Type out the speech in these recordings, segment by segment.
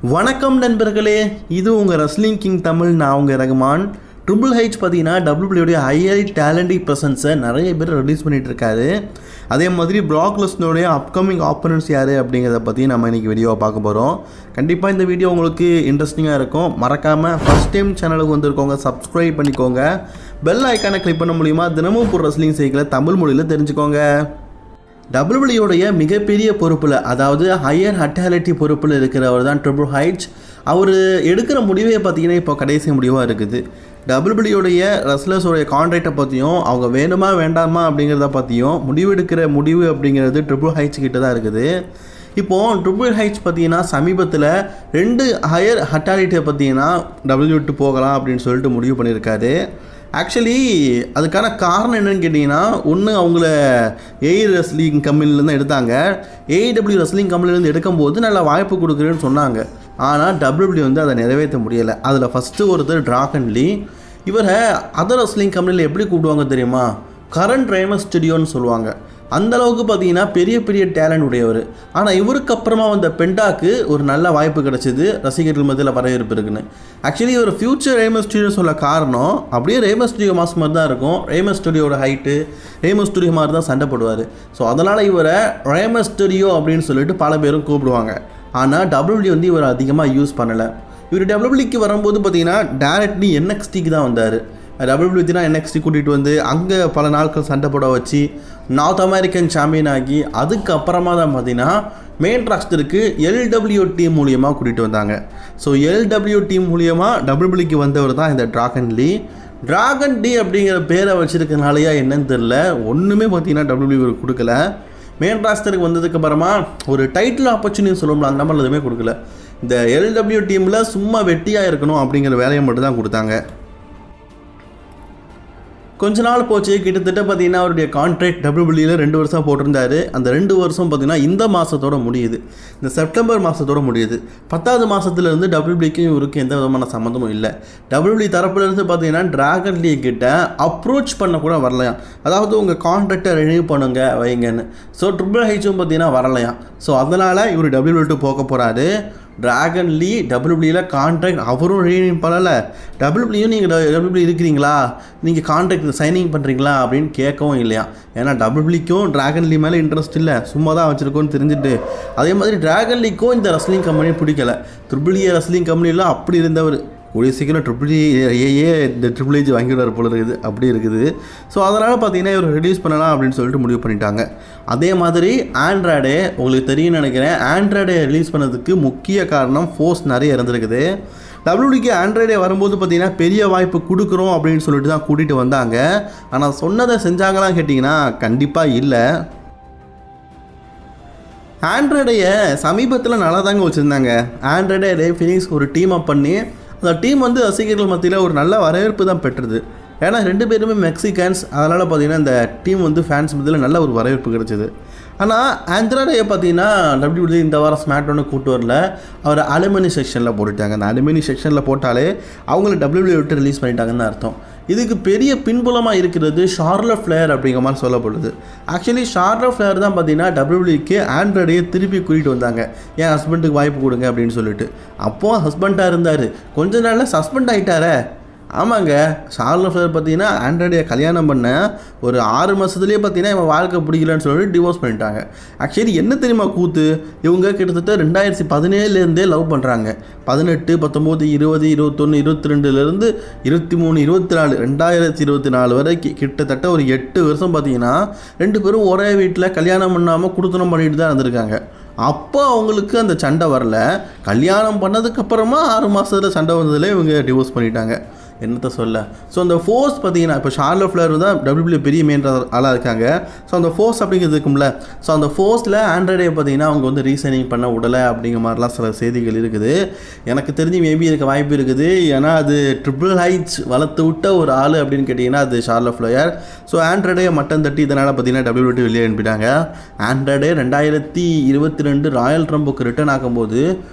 வணக்கம் நண்பர்களே, இது உங்கள் ரெஸ்லிங் கிங் தமிழ். நான் உங்கள் ரகுமான். ட்ரிபிள் ஹெச் பார்த்தீங்கன்னா டபிள்யூபிள்யூடைய ஹையர் டேலண்டி ப்ரெசன்ஸை நிறைய பேர் ரிலீஸ் பண்ணிகிட்டு இருக்காரு. அதே மாதிரி ப்ராக் லெஸ்னருடைய அப்கமிங் ஆப்பனன்ட்ஸ் யார் அப்படிங்கிறத பற்றி நம்ம இன்றைக்கி வீடியோவை பார்க்க போகிறோம். கண்டிப்பாக இந்த வீடியோ உங்களுக்கு இன்ட்ரெஸ்டிங்காக இருக்கும். மறக்காமல் ஃபஸ்ட் டைம் சேனலுக்கு வந்திருக்கோங்க சப்ஸ்கிரைப் பண்ணிக்கோங்க. பெல் ஐக்கானை கிளிக் பண்ண மூலிமா தினமும் ஒரு ரெஸ்லிங் செய்திகளை தமிழ் மொழியில் தெரிஞ்சுக்கோங்க. டபிள்யூபிள்யூடைய மிகப்பெரிய பொறுப்பில், அதாவது ஹையர் ஹட்டாலிட்டி பொறுப்பில் இருக்கிறவர் தான் ட்ரிபிள் ஹெச். அவர் எடுக்கிற முடிவே பார்த்திங்கன்னா இப்போ கடைசி முடிவாக இருக்குது. டபிள்யூபிள்யூடைய ரெஸ்லர்ஸோடைய கான்ட்ராக்டை பற்றியும் அவங்க வேணுமா வேண்டாமா அப்படிங்கிறத பற்றியும் முடிவு அப்படிங்கிறது ட்ரிபிள் ஹெச் கிட்ட தான் இருக்குது. இப்போது ட்ரிபிள் ஹெச் பார்த்தீங்கன்னா சமீபத்தில் 2 ஹையர் ஹட்டாலிட்டியை பார்த்தீங்கன்னா டபிள்யூ விட்டு போகலாம் அப்படின்னு சொல்லிட்டு முடிவு பண்ணியிருக்காரு. ஆக்சுவலி அதுக்கான காரணம் என்னென்னு கேட்டிங்கன்னா, ஒன்று அவங்கள ஏஐ ரெஸ்லிங் கம்பெனிலேருந்து எடுத்தாங்க. ஏஐடபிள்யூ ரெஸ்லிங் கம்பெனிலேருந்து எடுக்கும்போது நல்லா வாய்ப்பு கொடுக்குறேன்னு சொன்னாங்க. ஆனால் டபிள்யூபிள்யூ வந்து அதை நிறைவேற்ற முடியலை. அதில் ஃபஸ்ட்டு ஒருத்தர் ட்ராகன் லீ. இவரை அதர் ரெஸ்லிங் கம்பெனியில் எப்படி கூப்பிடுவாங்க தெரியுமா? கரண்ட் ரேமஸ் ஸ்டுடியோன்னு சொல்லுவாங்க. அந்தளவுக்கு பார்த்தீங்கன்னா பெரிய டேலண்ட் உடையவர். ஆனால் இவருக்கு அப்புறமா வந்த பெண்டாக்கு ஒரு நல்ல வாய்ப்பு கிடச்சிது, ரசிகர்கள் மத்தியில் வரவேற்பு இருக்குன்னு. ஆக்சுவலி ஒரு ஃபியூச்சர் ரேமஸ் ஸ்டுடியோ சொல்ல காரணம், அப்படியே ரேமஸ் ஸ்டுடியோ மாஸ் மாதிரி தான் இருக்கும். ரேமஸ் ஸ்டுடியோட ஹைட்டு ரேமஸ் ஸ்டுடியோ மாதிரி தான் சண்டை போடுவார். ஸோ அதனால் இவரை ரேமஸ் ஸ்டுடியோ அப்படின்னு சொல்லிட்டு பல பேரும் கூப்பிடுவாங்க. ஆனால் டபிள்யூபிள்யூ வந்து இவர் அதிகமாக யூஸ் பண்ணலை. இவர் டபிள்யூபிள்யூக்கு வரும்போது பார்த்தீங்கன்னா டேரக்ட்லி என்எக்ஸ்டிக்கு தான் வந்தார். டபிள்யூபிள்யூ தான் என்எக்ஸ்டி கூட்டிகிட்டு வந்து அங்கே பல நாட்கள் சண்டை போட வச்சு நார்த் அமெரிக்கன் சாம்பியன் ஆகி அதுக்கப்புறமா தான் பார்த்தீங்கன்னா மெயின் ராஸ்டருக்கு எல்டபிள்யூ டீம் மூலியமாக கூட்டிகிட்டு வந்தாங்க. ஸோ எல்டபிள்யூ டீம் மூலியமாக டபிள்யூபிள்யூக்கு வந்தவர் தான் இந்த ட்ராகன் லீ. ட்ராகன் லீ அப்படிங்கிற பேரை வச்சுருக்கனாலையா என்னன்னு தெரில, ஒன்றுமே பார்த்தீங்கன்னா டபிள்யூபிள்யூ கொடுக்கல. மெயின் ராஸ்டருக்கு வந்ததுக்கப்புறமா ஒரு டைட்டில் ஆப்பர்ச்சுனிட்டி சொல்லணும்ல, அந்த மாதிரி எதுவுமே கொடுக்கல. இந்த எல்டபிள்யூ டீமில் சும்மா வெட்டியாக இருக்கணும் அப்படிங்கிற வேலையை மட்டும் தான் கொடுத்தாங்க. கொஞ்ச நாள் போச்சு, கிட்டத்தட்ட பார்த்தீங்கன்னா அவருடைய கான்ட்ராக்ட் டபிள்யூபிள்யூவில் 2 வருஷம் போட்டிருந்தார். அந்த 2 வருஷம் பார்த்தீங்கன்னா இந்த மாதத்தோட முடியுது, இந்த செப்டம்பர் மாதத்தோட முடியுது. 10வது மாதத்துலேருந்து டபிள்யூபிள்யூக்கும் இவருக்கு எந்த விதமான சம்மந்தமும் இல்லை. டபிள்யூபிள்யூ தரப்புலேருந்து பார்த்தீங்கன்னா ட்ராகன் லீ கிட்ட அப்ரோச் பண்ண கூட வரலையாம். அதாவது உங்கள் கான்ட்ராக்டை ரினியூ பண்ணுங்க வைங்கன்னு. ஸோ ட்ரிபிள் ஹெச்சும் பார்த்தீங்கன்னா வரலையாம். ஸோ அதனால் இவர் டபிள்யூபிள்யூ போக போகிறாரு. ட்ராகன் லீ டபிள்யூபிள்யூவில் கான்ட்ராக்ட் அவரும் ரீனியூ பண்ணலை. டபிள்யூபிள்யூ நீங்கள் டபிள்யூபிள்யூ இருக்கிறீங்களா, நீங்கள் கான்ட்ராக்ட் சைனிங் பண்ணுறீங்களா அப்படின்னு கேட்கவும் இல்லையா. ஏன்னா டபிள்யூபிள்யூக்கும் ட்ராகன் லீ மேலே இன்ட்ரெஸ்ட் இல்லை, சும்மா தான் வச்சுருக்கோன்னு தெரிஞ்சுட்டு. அதே மாதிரி ட்ராகன் லீக்கும் இந்த ரெஸ்லிங் கம்பெனி பிடிக்கலை. ட்ரிபிள் ஏ ரெஸ்லிங் கம்பெனியில் அப்படி இருந்தவர் கூடிய சீக்கிரம் ட்ரிபிள் ஏஏ இந்த ட்ரிபிள் ஏஜ் வாங்கிவிடார் போல இருக்குது, அப்படி இருக்குது. ஸோ அதனால் பார்த்தீங்கன்னா இவர் ரிலீஸ் பண்ணலாம் அப்படின்னு சொல்லிட்டு முடிவு பண்ணிட்டாங்க. அதே மாதிரி ஆண்ட்ராய்டே உங்களுக்கு தெரியும்னு நினைக்கிறேன். ஆண்ட்ராய்டே ரிலீஸ் பண்ணதுக்கு முக்கிய காரணம் ஃபோர்ஸ் நிறைய இருந்திருக்குது. டபிள்யூடிக்கு ஆண்ட்ராய்டே வரும்போது பார்த்தீங்கன்னா பெரிய வாய்ப்பு கொடுக்குறோம் அப்படின்னு சொல்லிட்டு தான் கூட்டிகிட்டு வந்தாங்க. ஆனால் சொன்னதை செஞ்சாங்களான்னு கேட்டிங்கன்னா கண்டிப்பாக இல்லை. ஆண்ட்ராய்டையை சமீபத்தில் நல்லா தாங்க வச்சுருந்தாங்க. ஆண்ட்ராய்டே ஃபினிக்ஸ் ஒரு டீம் அப் பண்ணி அந்த டீம் வந்து ரசிகர்கள் மத்தியில் ஒரு நல்ல வரவேற்பு தான் பெற்றது. ஏன்னா 2 பேருமே மெக்சிகன்ஸ், அதனால் பார்த்தீங்கன்னா இந்த டீம் வந்து ஃபேன்ஸ் மத்தியில் நல்ல ஒரு வரவேற்பு கிடச்சிது. ஆனால் ஆண்ட்ராய்டே பார்த்தீங்கன்னா டபிள்யூபிள்யூ இந்த வாரம் ஸ்மாக்டவுனை கூட்டு வரல, அவர் அலுமினி செக்ஷனில் போட்டுட்டாங்க. அந்த அலுமினி செக்ஷனில் போட்டாலே அவங்கள டபிள்யூபிள்யூ விட்டு ரிலீஸ் பண்ணிட்டாங்கன்னு அர்த்தம். இதுக்கு பெரிய பின்புலமாக இருக்கிறது ஷார்லட் ஃப்ளேர் அப்படிங்கிற மாதிரி சொல்லப்படுது. ஆக்சுவலி ஷார்லட் ஃப்ளேர் தான் பார்த்தீங்கன்னா டபிள்யூபிள்யூக்கு ஆண்ட்ராய்டையே திருப்பி கூட்டிகிட்டு வந்தாங்க. என் ஹஸ்பண்டுக்கு வாய்ப்பு கொடுங்க அப்படின்னு சொல்லிட்டு. அப்போது ஹஸ்பண்டாக இருந்தார், கொஞ்ச நாளில் சஸ்பெண்ட் ஆகிட்டாரே. ஆமாங்க, ஷார்லட் ஃப்ளேர் பார்த்தீங்கன்னா ஆண்ட்ராய்டை கல்யாணம் பண்ண ஒரு 6 மாதத்துலேயே பார்த்தீங்கன்னா இவன் வாழ்க்கை பிடிக்கலன்னு சொல்லிட்டு டிவோர்ஸ் பண்ணிட்டாங்க. ஆக்சுவலி என்ன தெரியுமா கூத்து, இவங்க கிட்டத்தட்ட 2017லேருந்தே லவ் பண்ணுறாங்க. 18, 19, 20, 21, 22லேருந்து 23, 24, 2024 வரைக்கும் கிட்டத்தட்ட ஒரு 8 வருஷம் பார்த்தீங்கன்னா 2 பேரும் ஒரே வீட்டில் கல்யாணம் பண்ணாமல் குடுத்தனம் பண்ணிட்டு தான் இருந்திருக்காங்க. அப்போ அவங்களுக்கு அந்த சண்டை வரல. கல்யாணம் பண்ணதுக்கப்புறமா 6 மாதத்தில் சண்டை வந்ததில் இவங்க டிவோர்ஸ் பண்ணிட்டாங்க. என்னத்தை சொல்ல. ஸோ அந்த ஃபோர்ஸ் பார்த்தீங்கன்னா இப்போ ஷார்லட் ஃப்ளேர் தான் டபிள்யூபிள்யூ பெரிய மெயின் ஆளாக இருக்காங்க. ஸோ அந்த ஃபோர்ஸ் அப்படிங்கிறது இருக்கும்ல, ஸோ அந்த ஃபோர்ஸில் ஆண்ட்ராய்டே பார்த்தீங்கன்னா அவங்க வந்து ரீசைனிங் பண்ண விடலை அப்படிங்கிற மாதிரிலாம் சில செய்திகள் இருக்குது. எனக்கு தெரிஞ்சு மேபி இருக்க வாய்ப்பு இருக்குது. ஏன்னா அது ட்ரிபிள் ஹெச் வளர்த்து விட்ட ஒரு ஆள் அப்படின்னு கேட்டிங்கன்னா அது ஷார்லட் ஃப்ளேர். ஸோ ஆண்ட்ராய்டே மட்டம் தட்டி இதனால் பார்த்தீங்கன்னா டபிள்யூபிள்யூ வெளியே அனுப்பிட்டாங்க. ஆண்ட்ராய்டே 2022 ராயல் ரம்புக்கு ரிட்டர்ன் ஆகும்போது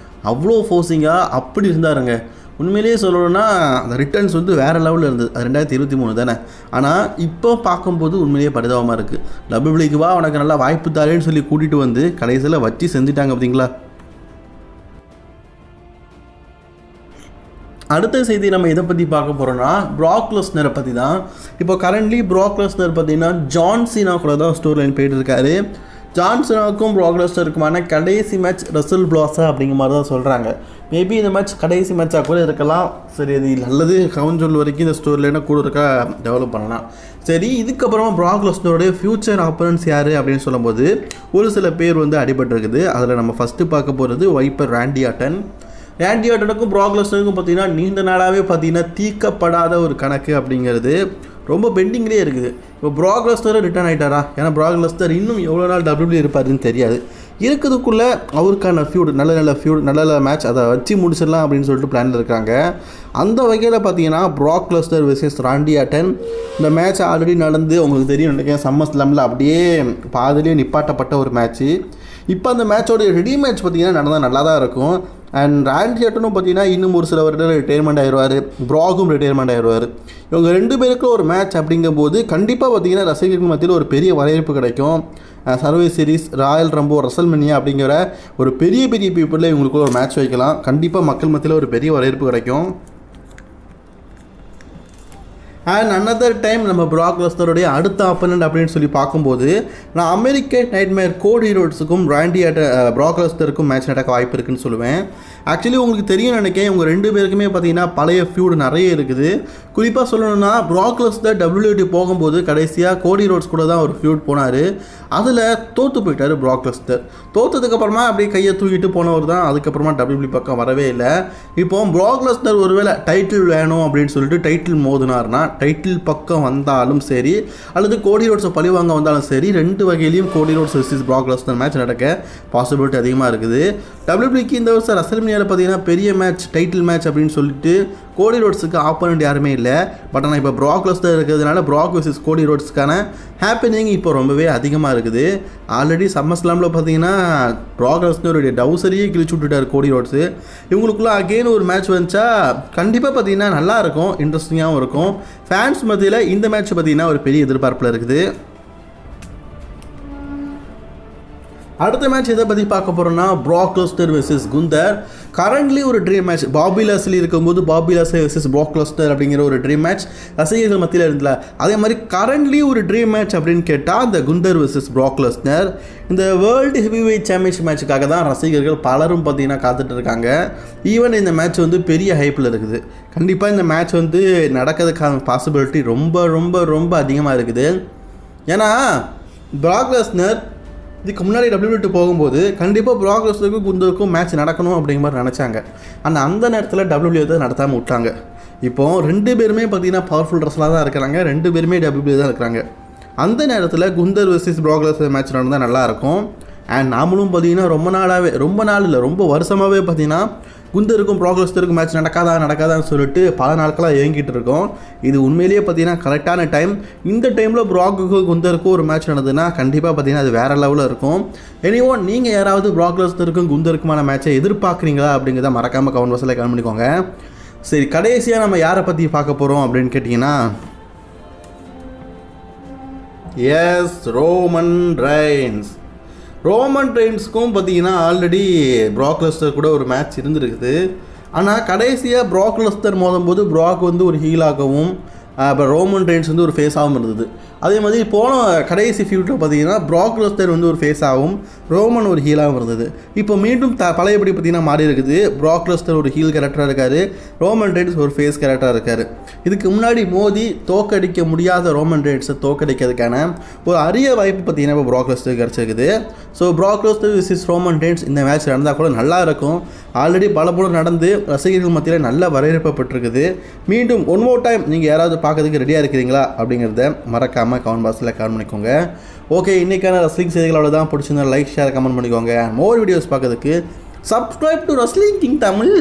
அவ்வளோ ஃபோர்ஸிங்காக அப்படி இருந்தாருங்க. உண்மையிலேயே சொல்லணும்னா அந்த ரிட்டர்ன்ஸ் வந்து வேறு லெவலில் இருந்தது. அது 2023 தானே. ஆனால் இப்போ பார்க்கும்போது உண்மையிலேயே பரிதாபமாக இருக்குது. டபிள்யூபிள்யூக்கு வா உனக்கு நல்லா வாய்ப்பு தாரேன்னு சொல்லி கூட்டிகிட்டு வந்து கடைசியில் வச்சு செஞ்சுட்டாங்க பார்த்தீங்களா. அடுத்த செய்தி நம்ம எதை பற்றி பார்க்க போகிறோம்னா ப்ராக் லெஸ்னரை பற்றி தான். இப்போ கரண்ட்லி ப்ராக் லெஸ்னர் பார்த்தீங்கன்னா ஜான் சீனா கூட தான் ஸ்டோரி லைன் போயிட்டு இருக்காரு. ஜான் சீனாவுக்கும் ப்ராக் லெஸ்னருக்குமான கடைசி மேட்ச் ரசல் பிளாஸா அப்படிங்கிற மாதிரி தான் சொல்கிறாங்க. மேபி இந்த மேட்ச் கடைசி மேட்சாக கூட இருக்கலாம். சரி, அது நல்லது கவுன் வரைக்கும் இந்த ஸ்டோரி லைனை கூட இருக்கா டெவலப் பண்ணலாம். சரி, இதுக்கப்புறமா ப்ராக் லெஸ்னருடைய ஃபியூச்சர் ஆப்பனன்ஸ் யார் அப்படின்னு சொல்லும்போது ஒரு சில பேர் வந்து அடிபட்டிருக்குது. அதில் நம்ம ஃபஸ்ட்டு பார்க்க போகிறது வைப்பர் ராண்டி ஆர்டன். ராண்டி ஆர்டனுக்கும் ப்ராக் லெஸ்னருக்கும் பார்த்தீங்கன்னா நீண்ட நாளாகவே பார்த்தீங்கன்னா தீர்க்கப்படாத ஒரு கணக்கு அப்படிங்கிறது ரொம்ப பெண்டிங்லேயே இருக்குது. இப்போ ப்ராக் லெஸ்னர் ரிட்டர்ன் ஆகிட்டாரா? ஏன்னா ப்ராக் லெஸ்னர் இன்னும் எவ்வளோ நாள் டபிள்யூ இருப்பாருன்னு தெரியாது. இருக்கிறதுக்குள்ளே அவருக்கான நல்ல மேட்ச் அதை வச்சு முடிச்சிடலாம் அப்படின்னு சொல்லிட்டு பிளானில் இருக்காங்க. அந்த வகையில் பார்த்தீங்கன்னா ப்ராக் லெஸ்னர் வெர்சஸ் ராண்டி ஆர்டன் இந்த மேட்ச் ஆல்ரெடி நடந்து உங்களுக்கு தெரியும் நினைக்கிறேன். சம்மர் ஸ்லாமில் அப்படியே பாதிலேயே நிப்பாட்டப்பட்ட ஒரு மேட்ச்சு. இப்போ அந்த மேட்சோடைய ரெடி மேட்ச் பார்த்தீங்கன்னா நடந்தால் நல்லா தான் இருக்கும். அண்ட் ராண்டி ஆர்டனும் பார்த்தீங்கன்னா இன்னும் ஒரு சில வருடம் ரிட்டையர்மெண்ட் ஆயிடுவார். ப்ராகும் ரிட்டையர்மெண்ட் ஆயிடுவார். இவங்க 2 பேருக்கும் ஒரு மேட்ச் அப்படிங்கும்போது கண்டிப்பாக பார்த்தீங்கன்னா ரசிகர்கள் மத்தியில் ஒரு பெரிய வரவேற்பு கிடைக்கும். சர்வே சீரிஸ், ராயல் ரம்போ, ரசல்மனியா அப்படிங்கிற ஒரு பெரிய பீப்புளில் இவங்களுக்கு ஒரு மேட்ச் வைக்கலாம். கண்டிப்பாக மக்கள் மத்தியில் ஒரு பெரிய வரவேற்பு கிடைக்கும். அண்ட் அனதர் டைம் நம்ம ப்ராக் லெஸ்னருடைய அடுத்த ஆப்பனண்ட் அப்படின்னு சொல்லி பார்க்கும்போது நான் அமெரிக்கன் நைட்மேர் கோடி ரோட்ஸுக்கும் ப்ராக் லெஸ்னருக்கும் மேட்ச் நடக்க வாய்ப்பு இருக்குன்னு சொல்லுவேன். ஆக்சுவலி உங்களுக்கு தெரியும் நினைக்கிறேன், இவங்க 2 பேருக்குமே பார்த்தீங்கன்னா பழைய ஃபியூடு நிறைய இருக்குது. குறிப்பாக சொல்லணும்னா ப்ராக் லெஸ்னர் WWD போகும்போது கடைசியாக கோடி ரோட்ஸ் கூட தான் ஒரு ஃபியூட் போனார். அதில் தோற்று போயிட்டார் ப்ராக் லெஸ்னர். தோற்றதுக்கப்புறமா அப்படியே கையை தூக்கிட்டு போனவர் தான். அதுக்கப்புறமா WWE பக்கம் வரவே இல்லை. இப்போ ப்ராக் லெஸ்னர் ஒருவேளை டைட்டில் வேணும் அப்படின்னு சொல்லிட்டு டைட்டில் மோதினார்னா டைட்டில் பக்கம் வந்தாலும் சரி அல்லது கோடி ரோட்ஸை பழிவாங்க வந்தாலும் சரி 2 வகையிலையும் கோடி roads versus Prague Lesnar match நடக்க பாசிபிலிட்டி அதிகமாக இருக்குது. WWEக்கு இந்த வருஷம் ரசல்மனியாவில் பார்த்தீங்கன்னா பெரிய மேட்ச் டைட்டில் மேட்ச் அப்படின்னு சொல்லிட்டு கோடி ரோட்ஸுக்கு ஆப்போனண்ட் யாருமே இல்லை. பட் ஆனால் இப்போ ப்ராக் லெஸ்னர் இருக்கிறதுனால ப்ராக் வெர்சஸ் கோடி ரோட்ஸ்க்கான ஹேப்பனிங் இப்போ ரொம்பவே அதிகமாக இருக்குது. ஆல்ரெடி சம்மர் ஸ்லாமில் பார்த்தீங்கன்னா ப்ராக் லெஸ்னருடைய டவுசரியே கிழிச்சு விட்டுட்டார் கோடி ரோட்ஸு. இவங்களுக்குள்ள அகெயின் ஒரு மேட்ச் வந்துச்சா கண்டிப்பாக பார்த்தீங்கன்னா நல்லாயிருக்கும், இன்ட்ரெஸ்டிங்காகவும் இருக்கும். ஃபேன்ஸ் மத்தியில் இந்த மேட்ச் பார்த்தீங்கன்னா ஒரு பெரிய எதிர்பார்ப்பில் இருக்குது. அடுத்த மேட்ச் எதை பற்றி பார்க்க போகிறோம்னா Prague Lesnar versus Gunder. Currently ஒரு ட்ரீம் மேட்ச் பாபி லாஸ்லி இருக்கும்போது பாபி லாஸ்லி வெர்சஸ் ப்ராக் லெஸ்னர் அப்படிங்கிற ஒரு ட்ரீம் மேட்ச் ரசிகர்கள் மத்தியில் இருந்தல. அதே மாதிரி கரண்ட்லி ஒரு ட்ரீம் மேட்ச் அப்படின்னு கேட்டால் இந்த குந்தர் வெர்சஸ் ப்ராக் லெஸ்னர். இந்த வேர்ல்டு ஹெவிவெயிட் சாம்பியன்ஷிப் மேட்சுக்காக தான் ரசிகர்கள் பலரும் பார்த்தீங்கன்னா காத்துட்டு இருக்காங்க. ஈவன் இந்த மேட்ச் வந்து பெரிய ஹைப்பில் இருக்குது. கண்டிப்பாக இந்த மேட்ச் வந்து நடக்கிறதுக்கான பாசிபிலிட்டி ரொம்ப ரொம்ப ரொம்ப அதிகமாக இருக்குது. ஏன்னா ப்ராக் லெஸ்னர் இதுக்கு முன்னாடி WWE போகும்போது கண்டிப்பாக ப்ராக் லெஸ்னருக்கும் குந்தருக்கும் மேட்ச் நடக்கணும் அப்படிங்கிற மாதிரி நினச்சாங்க. ஆனால் அந்த நேரத்தில் WWE தான் நடத்தாமல் விட்டாங்க. இப்போது 2 பேருமே பார்த்தீங்கன்னா பவர்ஃபுல் ரெஸ்லராக தான் இருக்கிறாங்க. 2 பேருமே WWE தான் இருக்கிறாங்க. அந்த நேரத்தில் Gunder versus Prague Lesnar match நடந்தால் நல்லாயிருக்கும். அண்ட் நாமளும் பார்த்தீங்கன்னா ரொம்ப வருஷமாகவே பார்த்தீங்கன்னா குந்தருக்கும் ப்ராக் லெஸ்னருக்கும் மேட்ச் நடக்காதான்னு சொல்லிட்டு பல நாட்களாக இயங்கிட்டு இருக்கோம். இது உண்மையிலேயே பார்த்தீங்கன்னா கரெக்டான டைம். இந்த டைமில் ப்ராக்குக்கும் குந்தருக்கும் ஒரு மேட்ச் நடந்ததுன்னா கண்டிப்பாக பார்த்தீங்கன்னா அது வேறு லெவலில் இருக்கும். எனிவோன் நீங்கள் யாராவது ப்ராக் லெஸ்னருக்கும் குந்தருக்குமான மேட்சை எதிர்பார்க்குறீங்களா அப்படிங்கிறத மறக்காமல் கமெண்ட் பாக்ஸில் கமெண்ட் பண்ணிக்கோங்க. சரி, கடைசியாக நம்ம யாரை பற்றி பார்க்க போகிறோம் அப்படின்னு கேட்டிங்கன்னா ரோமன் ரெயின்ஸ்க்கும் பார்த்தீங்கன்னா ஆல்ரெடி ப்ராக் லெஸ்னர் கூட ஒரு மேட்ச் இருந்துருக்குது. ஆனால் கடைசியாக ப்ராக் லெஸ்னர் மோதும்போது ப்ராக் வந்து ஒரு ஹீலாகவும் அப்புறம் ரோமன் ரெயின்ஸ் வந்து ஒரு ஃபேஸாகவும் இருந்தது. அதே மாதிரி போன கடைசி ஃபியூட்டில் பார்த்தீங்கன்னா ப்ராக் லெஸ்னர் வந்து ஒரு ஃபேஸாகவும் ரோமன் ஒரு ஹீலாகவும் இருந்தது. இப்போ மீண்டும் பழையபடி பார்த்தீங்கன்னா மாறி இருக்குது. ப்ராக் லெஸ்னர் ஒரு ஹீல் கேரக்டராக இருக்கார், ரோமன் ரெயின்ஸ் ஒரு ஃபேஸ் கேரக்டராக இருக்கார். இதுக்கு முன்னாடி மோதி தோக்கடிக்க முடியாத ரோமன் ரெயின்ஸை தோக்கடிக்கிறதுக்கான ஒரு அரிய வாய்ப்பு பார்த்தீங்கன்னா இப்போ ப்ராக் லெஸ்னர் கிடச்சிருக்குது. So Brock Lesnar versus Roman Reigns இந்த மேட்ச் நடந்தால் கூட நல்லா இருக்கும். ஆல்ரெடி பல நடந்து ரசிகர்கள் மத்தியில் நல்ல வரவேற்பப்பட்டிருக்குது. மீண்டும் ஒன் மோர் டைம் நீங்கள் யாராவது பார்க்கறதுக்கு ரெடியாக இருக்கிறீங்களா அப்படிங்கிறத மறக்காமல் கமெண்ட் பாக்ஸில் கமெண்ட் பண்ணிக்கோங்க. ஓகே, இன்றைக்கான ரஸ்லிங் செய்திகளோட தான் பிடிச்சிருந்தா லைக் ஷேர் கமெண்ட் பண்ணிக்கோங்க. மோர் வீடியோஸ் பார்க்கறதுக்கு subscribe to wrestling king Tamil.